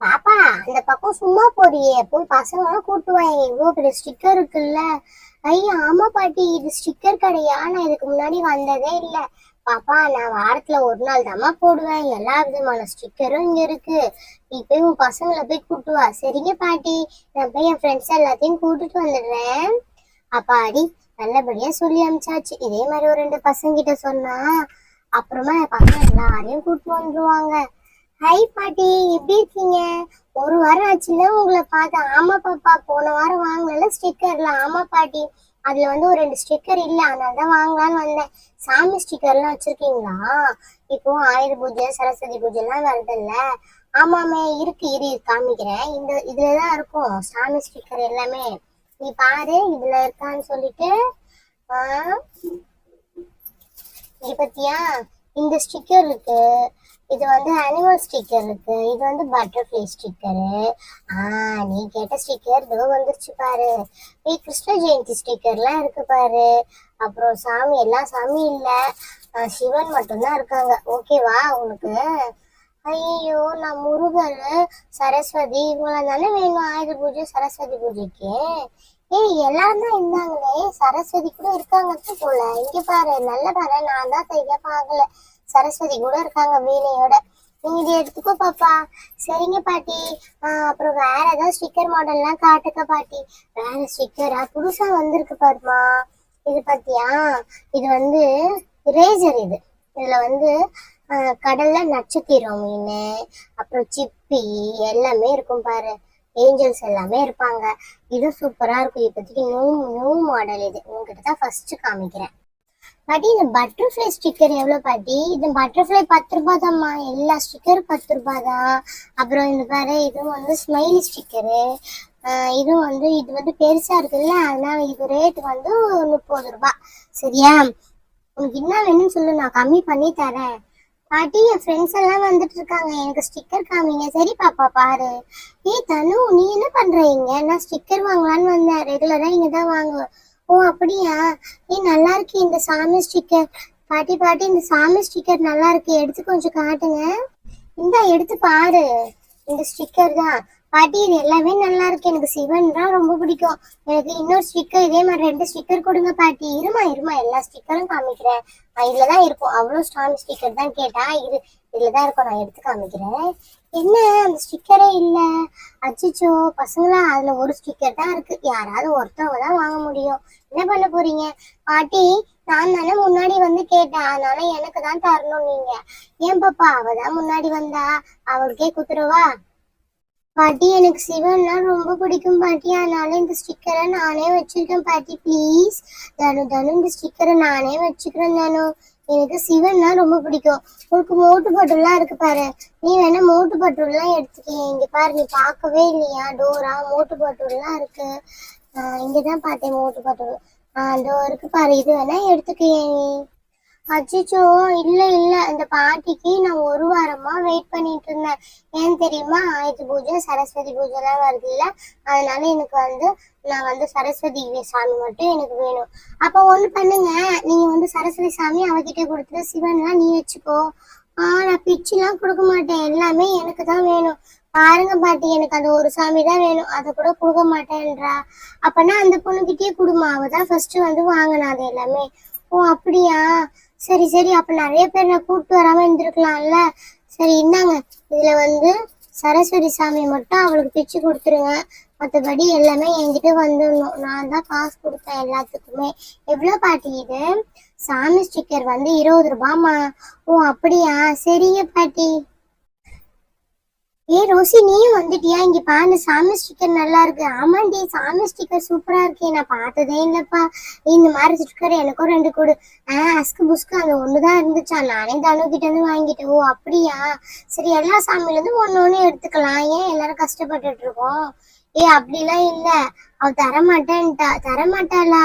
பாப்பா, அந்த பக்கம் சும்மா போறியே, போய் பசங்களாம் கூட்டு வாங்க. இவ்வளோ பெரிய ஸ்டிக்கர் இருக்குல்ல. ஐயா ஆமா பாட்டி, இது ஸ்டிக்கர் கடையா? நான் இதுக்கு முன்னாடி வந்ததே இல்ல. பாப்பா, நான் வாரத்துல ஒரு நாள் தாம்மா போடுவேன். எல்லா விதமான ஸ்டிக்கரும் இங்க இருக்கு. நீ போய் உன் பசங்களை போய் கூட்டு வா. சரிங்க பாட்டி, நான் போய் என் ஃப்ரெண்ட்ஸ் எல்லாத்தையும் கூட்டிட்டு வந்துடுறேன். அப்பாடி, நல்லபடியா சொல்லி அனுப்பிச்சாச்சு. இதே மாதிரி ஒரு 2 பசங்க கிட்ட சொன்னா அப்புறமா என் பசங்க எல்லாரையும் கூட்டு வந்துருவாங்க. ஹை பாட்டி, எப்படி இருக்கீங்க? ஒரு வாரம் ஆச்சுல உங்களை பார்த்து. ஆமா பாப்பா, போன வாரம் வாங்கினால ஸ்டிக்கர்ல. ஆமா பாட்டி, அதுல வந்து ஒரு 2 ஸ்டிக்கர் இல்ல, அதனாலதான் வாங்கலான்னு வந்தேன். சாமி ஸ்டிக்கர்லாம் வச்சிருக்கீங்களா? இப்போ ஆயுத பூஜை, சரஸ்வதி பூஜை எல்லாம் வருதுல்ல. ஆமாமே, இருக்கு, இரு காமிக்கிறேன். இதுலதான் இருக்கும் சாமி ஸ்டிக்கர் எல்லாமே. நீ பாரு, இதுல இருக்கான்னு சொல்லிட்டு. ஆஹ் இது பத்தியா, இந்த ஸ்டிக்கர் இருக்கு. இது வந்து அனிமல் ஸ்டிக்கர் இருக்கு. இது வந்து பட்டர்ஃப்ளை ஸ்டிக்கரு. நீ கேட்ட ஸ்டிக்கர் இதோ வந்துருச்சு பாரு. கிருஷ்ண ஜெயந்தி ஸ்டிக்கர்லாம் இருக்கு பாரு. அப்புறம் சாமி, எல்லா சாமியும் இல்ல, சிவன் மட்டும்தான் இருக்காங்க. ஓகேவா உனக்கு? ஐயோ, நான் முருகர், சரஸ்வதி இவங்கள தானே வேணும் ஆயுத பூஜை சரஸ்வதி பூஜைக்கு. எல்லாரும் தான் இருந்தாங்களே, சரஸ்வதி கூட இருக்காங்க போல. இங்க பாரு, நல்ல பாரு, நான் தான் சரியா பார்க்கல. சரஸ்வதி கூட இருக்காங்க வீணையோட. நீங்க இதை எடுத்துக்கோ பாப்பா. சரிங்க பாட்டி. அப்புறம் வேற ஏதாவது ஸ்டிக்கர் மாடல்லாம் காட்டுக்க பாட்டி. வேற ஸ்டிக்கரா புதுசா வந்திருக்கு பாருமா. இது பாத்தியா, இது வந்து இரேசர். இதுல வந்து கடல்ல நட்சத்திரம் மீன், அப்புறம் சிப்பி எல்லாமே இருக்கும் பாரு. ஏஞ்சல்ஸ் எல்லாமே இருப்பாங்க. இது சூப்பரா இருக்கும். இப்போதைக்கு நியூ மாடல். இது உங்ககிட்ட தான் ஃபர்ஸ்ட் காமிக்கிறேன் பாட்டி. இந்த பட்டர்ஃப்ளை ஸ்டிக்கர் எவ்வளோ பாட்டி? இது பட்டர்ஃப்ளை 10 ரூபாய் தான்மா. எல்லா ஸ்டிக்கரும் 10 ரூபாய் தான். அப்புறம் இந்த பாரு, இதுவும் வந்து ஸ்மைலி ஸ்டிக்கரு. இது வந்து பெருசா இருக்குல்ல, அதனால இது ரேட் வந்து 30 ரூபாய். சரியா? உனக்கு என்ன வேணும்னு சொல்லு, நான் கம்மி பண்ணி தரேன். பாட்டி, என் ஃப்ரெண்ட்ஸ் எல்லாம் வந்துட்டு இருக்காங்க, எனக்கு ஸ்டிக்கர் காமிங்க. சரி பாப்பா, பாரு. தனு, நீ என்ன பண்றீங்க? நான் ஸ்டிக்கர் வாங்கலான்னு வந்தேன். ரெகுலரா இங்க தான் வாங்குவேன். ஓ அப்படியா? நல்லா இருக்கு இந்த சாமி ஸ்டிக்கர். பாட்டி பாட்டி, இந்த சாமி ஸ்டிக்கர் நல்லா இருக்கு, எடுத்து கொஞ்சம் காட்டுங்க. இந்த எடுத்து பாரு, இந்த ஸ்டிக்கர் தான் பாட்டி. இது எல்லாமே நல்லா இருக்கு. எனக்கு சிவன் தான் ரொம்ப பிடிக்கும். எனக்கு இன்னொரு ஸ்டிக்கர், இதே மாதிரி 2 ஸ்டிக்கர் கொடுங்க பாட்டி. இருமா எல்லா ஸ்டிக்கரும் காமிக்கிறேன். இதுலதான் இருக்கும். அவ்வளவு ஸ்டாம்பு ஸ்டிக்கர் தான் கேட்டா. இதுலதான் இருக்கும், நான் எடுத்து காமிக்கிறேன். என்ன, அந்த ஸ்டிக்கரே இல்ல? அச்சிச்சோ பசங்களா, அதுல ஒரு ஸ்டிக்கர் தான் இருக்கு. யாராவது ஒருத்தவங்க தான் வாங்க முடியும். என்ன பண்ண போறீங்க பாட்டி? நான் தானே முன்னாடி வந்து கேட்டேன், அதனால எனக்கு தான் தரணும் நீங்க. ஏன் பாப்பா, அவதான் முன்னாடி வந்தா, அவளுக்கே குத்துருவா? பாட்டி, எனக்கு சிவன்னா ரொம்ப பிடிக்கும் பாட்டி, அதனால இந்த ஸ்டிக்கரை நானே வச்சிருக்கேன் பாட்டி. ப்ளீஸ் தனு, இந்த ஸ்டிக்கரை நானே வச்சுக்கிறேன் தனு. எனக்கு சிவன்னா ரொம்ப பிடிக்கும். உனக்கு மோட்டு பட்டுலாம் இருக்கு பாரு, நீ வேணா மோட்டு பட்டுலாம் எடுத்துக்கேன். இங்க பாரு, நீ பார்க்கவே இல்லையா? டோரா மோட்டு பட்டுலாம் இருக்கு. இங்கதான் பார்த்தேன் மோட்டு பட்டு. அதோ இருக்கு பாரு, இது வேணா எடுத்துக்கேன் நீ. அச்சிச்சோ, இல்ல இந்த பாட்டிக்கு நான் ஒரு வாரமா வெயிட் பண்ணிட்டு இருந்தேன். ஏன் தெரியுமா? ஆயுத பூஜை சரஸ்வதி பூஜை எல்லாம் வருது இல்ல, அதனால எனக்கு வந்து நான் வந்து சரஸ்வதி சாமி மட்டும் எனக்கு வேணும். அப்ப ஒண்ணு பண்ணுங்க, நீங்க வந்து சரஸ்வதி சாமி அவகிட்ட கொடுத்துட்டு சிவன்லாம் நீ வச்சுக்கோ. நான் பிச்சுலாம் கொடுக்க மாட்டேன், எல்லாமே எனக்கு தான் வேணும். பாருங்க பாட்டி, எனக்கு அந்த ஒரு சாமி தான் வேணும், அதை கூட கொடுக்க மாட்டேன்றா. அப்பனா அந்த பொண்ணுகிட்டயே கொடுமா, அவதான் ஃபர்ஸ்ட் வந்து வாங்கினா அது எல்லாமே. ஓ அப்படியா? சரி, அப்ப நிறைய பேர் நான் கூப்பிட்டு வராம இருந்திருக்கலாம்ல. சரி இந்தாங்க, இதுல வந்து சரஸ்வதி சாமி மட்டும் அவளுக்கு பிச்சு கொடுத்துருங்க. மற்றபடி எல்லாமே என்கிட்ட வந்துடணும். நான் தான் காசு கொடுப்பேன் எல்லாத்துக்குமே. எவ்வளவு பாட்டி இது? சாமி ஸ்டிக்கர் வந்து 20 ரூபாமா. ஓ அப்படியா? சரிங்க பாட்டி. ரோசி, நீயும் வந்துட்டியா? இங்க பாரு, சாமி ஸ்டிக்கர் நல்லா இருக்கு. ஆமாண்டி, சாமி ஸ்டிக்கர் சூப்பரா இருக்கே, நான் பார்த்ததே இல்லப்பா. இந்த மாதிரி ஸ்டிக்கர் எனக்கும் 2 கொடு. அஸ்கு புஸ்கு அந்த ஒண்ணுதான் இருந்துச்சா, நானே தனு கிட்ட இருந்து வாங்கிட்டேன். ஓ அப்படியா? சரி, எல்லா சாமியில இருந்து ஒண்ணு எடுத்துக்கலாம், ஏன் எல்லாரும் கஷ்டப்பட்டுட்டு இருக்கோம்? அப்படிலாம் இல்ல, அவ தரமாட்டாளா?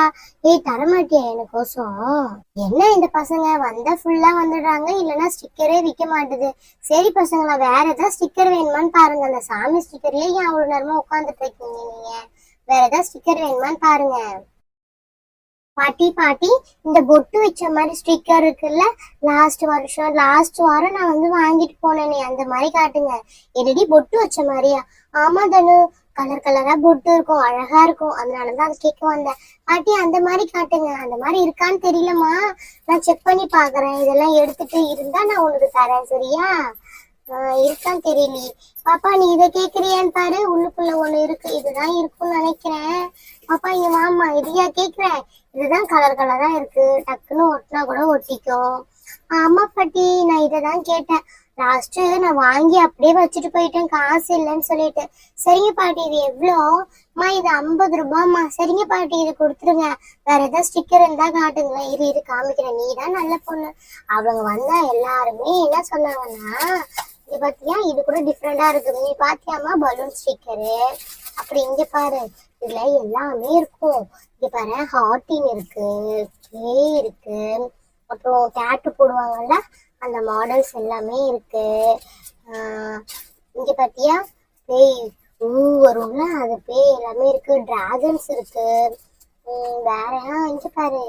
தரமாட்டியா எனக்கோசம்? என்ன இந்த பசங்க வந்தா ஃபுல்லா வந்துடுறாங்க, இல்லைன்னா ஸ்டிக்கரே விற்க மாட்டுது. சரி பசங்களா, வேற ஏதாவது ஸ்டிக்கர் வேணுமான்னு பாருங்க. அந்த சாமி ஸ்டிக்கர்லயே ஏன் அவ்வளவு நேரமா உட்காந்துட்டு இருக்கீங்க நீங்க? வேற ஏதாவது ஸ்டிக்கர் வேணுமான்னு பாருங்க. பாட்டி பாட்டி, இந்த பொட்டு வச்ச மாதிரி ஸ்டிக்கர் இருக்குல்ல, லாஸ்ட் வாரம் நான் வந்து வாங்கிட்டு போனேனே, அந்த மாதிரி காட்டுங்க. என்னடி பொட்டு வச்ச மாதிரியா? ஆமா தனு, கலர் கலரா பொட்டு இருக்கும், அழகா இருக்கும், அதனாலதான் அது கேட்க வந்தேன். பாட்டி அந்த மாதிரி காட்டுங்க. அந்த மாதிரி இருக்கான்னு தெரியலமா, நான் செக் பண்ணி பாக்குறேன். இதெல்லாம் எடுத்துட்டு இருந்தா நான் உனக்கு தரேன், சரியா? இருக்கான்னு தெரியலையே. பாப்பா நீ இதை கேக்குறியான்னு பாரு, உள்ளுக்குள்ள ஒண்ணு இருக்கு, இதுதான் இருக்கும்னு நினைக்கிறேன். பாப்பா இங்க வாமா, இதையா கேக்குற? இதுதான் கலர் கலரா இருக்கு, டக்குன்னு ஒட்டினா கூட ஒட்டிக்கும். ஆமா பாட்டி, நான் இதைதான் கேட்டேன். லாஸ்ட் நான் வாங்கி அப்படியே வச்சுட்டு போயிட்டேன், காசு இல்லைன்னு சொல்லிட்டு. சரிங்க பாட்டி, இது எவ்வளோ? இது 50 ரூபாய்மா. சரிங்க பாட்டி, இது கொடுத்துருங்க. வேற ஏதாவது ஸ்டிக்கர் இருந்தா காட்டுங்களேன். இரு காமிக்கிறேன், நீ தான் நல்ல பொண்ணு. அவங்க வந்தா எல்லாருமே என்ன சொன்னாங்கன்னா, இது பாத்தியா, இது கூட டிஃப்ரெண்டா இருக்கு, நீ பாத்தியாமா பலூன் ஸ்டிக்கரு. அப்படி இங்க பாரு, இதுல எல்லாமே இருக்கும். இங்க பாரு, ஹார்டின் இருக்கு, கே இருக்கு, அப்புறம் டேட்டு போடுவாங்கல்ல அந்த மாடல்ஸ் எல்லாமே இருக்கு. இங்க பாத்தியா, பேய் வரும்ல, அது பேய் எல்லாமே இருக்கு, டிராகன்ஸ் இருக்கு. வேற இங்க பாரு,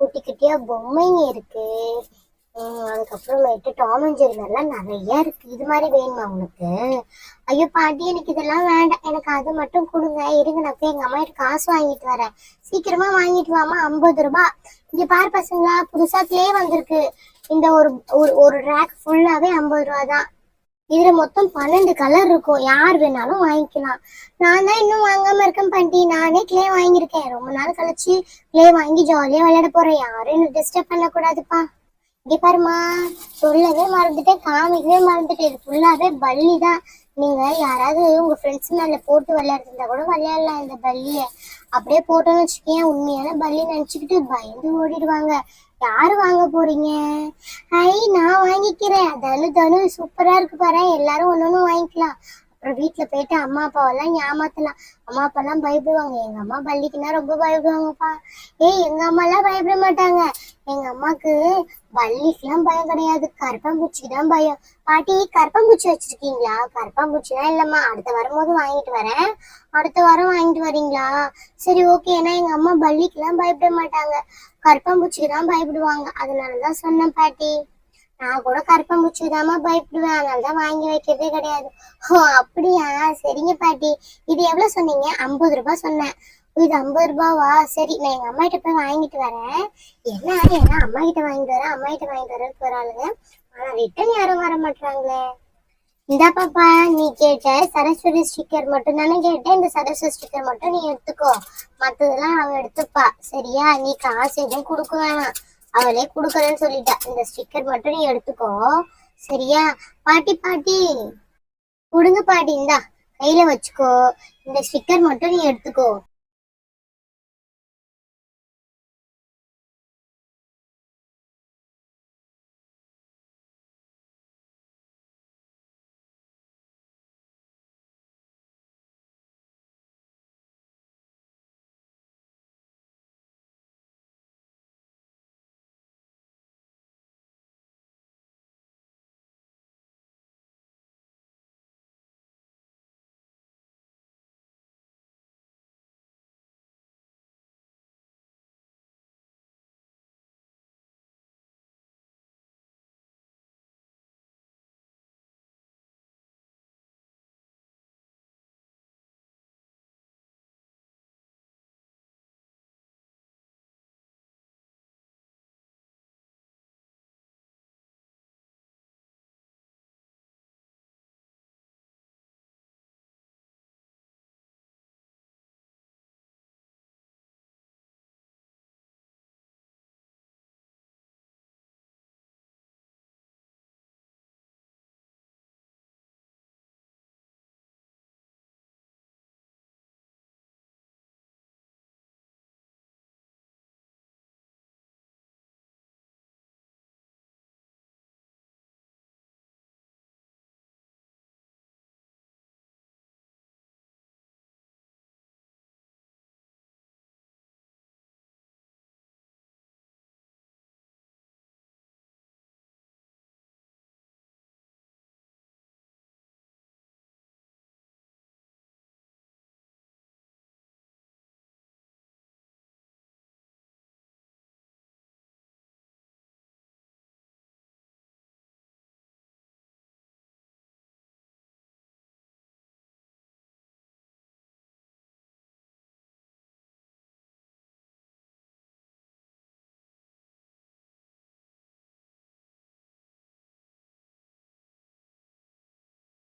குட்டி குட்டியா பொம்மைங்க இருக்கு. அதுக்கப்புறமேட்டு டாம் அண்ட் ஜெர்ரி எல்லாம் நிறைய இருக்கு. இது மாதிரி வேணுமா உனக்கு? ஐயோ பாட்டி, எனக்கு இதெல்லாம் வேண்டாம், எனக்கு அது மட்டும் கொடுங்க. இருங்க, நான் போய் எங்க அம்மா கிட்ட காசு வாங்கிட்டு வரேன். சீக்கிரமா வாங்கிட்டு வாமா, 50 ரூபாய். இங்க பாரு பசங்களா, புதுசா கிளே வந்திருக்கு. இந்த ஒரு ரேக் ஃபுல்லாவே 50 ரூபா தான். இதுல மொத்தம் 12 கலர் இருக்கும், யார் வேணாலும் வாங்கிக்கலாம். நான் தான் இன்னும் வாங்காம இருக்கேன் பாட்டி. நானே கிளே வாங்கியிருக்கேன், ரொம்ப நாள் கழிச்சு கிளே வாங்கி ஜாலியா விளையாட போறேன். யாரும் என்ன டிஸ்டர்ப் பண்ண கூடாதுப்பா. இங்க பாருமா, சொல்லவே மறந்துட்டேன், காமிக்கவே மறந்துட்டேன். இது ஃபுல்லாவே பல்லி தான். நீங்க யாராவது உங்க ஃப்ரெண்ட்ஸ் மேல போட்டு விளையாடுறதா கூட விளையாடலாம். இந்த பல்லிய அப்படியே போட்டோன்னு வச்சுக்கேன், உண்மையான பல்லி நினைச்சுக்கிட்டு பயந்து ஓடிடுவாங்க. யாரு வாங்க போறீங்க? நான் வாங்கிக்கிறேன். தனு சூப்பரா இருக்கு பாரு, எல்லாரும் ஒன்னொன்னு வாங்கிக்கலாம். அப்புறம் வீட்டுல போயிட்டு அம்மா அப்பாவெல்லாம் ஏமாத்தலாம். அம்மா அப்பா எல்லாம் பயப்படுவாங்க. எங்க அம்மா பள்ளிக்குன்னா ரொம்ப பயப்படுவாங்கப்பா. எங்க அம்மா எல்லாம் பயப்பட மாட்டாங்க. எங்க அம்மாக்கு பள்ளிக்கெல்லாம் பயம் கிடையாது, கரப்பாம்பூச்சிக்கு தான் பயம். பாட்டி, கரப்பாம்பூச்சி வச்சிருக்கீங்களா? கரப்பாம்பூச்சி தான் இல்லம்மா, அடுத்த வரும்போது வாங்கிட்டு வரேன். அடுத்த வாரம் வாங்கிட்டு வரீங்களா? சரி ஓகே. ஏன்னா எங்க அம்மா பள்ளிக்கெல்லாம் பயப்பட மாட்டாங்க, கரப்பாம்பூச்சிக்கு தான் பயப்படுவாங்க. அதனாலதான் சொன்னேன் பாட்டி. நான் கூட கரப்பாம்பூச்சிக்கு தாமா பயப்படுவேன், அதனாலதான் வாங்கி வைக்கிறதே கிடையாது. ஓ அப்படியா, சரிங்க பாட்டி. இது எவ்வளவு சொன்னீங்க? 50 ரூபாய் சொன்னேன். இது 50 ரூபாவா? சரி, நான் எங்க அம்மா கிட்ட போய் வாங்கிட்டு வரேன். ஏன்னா அம்மா கிட்ட வாங்கிட்டு வரேன்னு போறாளுங்க, ஆனா ரிட்டர்ன் யாரும் வர மாட்டாங்களே. இந்தா பாப்பா, நீ கேட்ட சரஸ்வதி ஸ்டிக்கர் மட்டும் தானே கேட்டேன், இந்த சரஸ்வதி ஸ்டிக்கர் மட்டும் நீ எடுத்துக்கோ, மத்ததெல்லாம் அவ எடுத்துப்பா, சரியா? நீ காசு எதுவும் கொடுக்க வேணாம், அவளே குடுக்கறேன்னு சொல்லிட்டா. இந்த ஸ்டிக்கர் மட்டும் நீ எடுத்துக்கோ, சரியா? பாட்டி பாட்டி, கொடுங்க பாட்டி, இந்தா கையில வச்சுக்கோ, இந்த ஸ்டிக்கர் மட்டும் நீ எடுத்துக்கோ.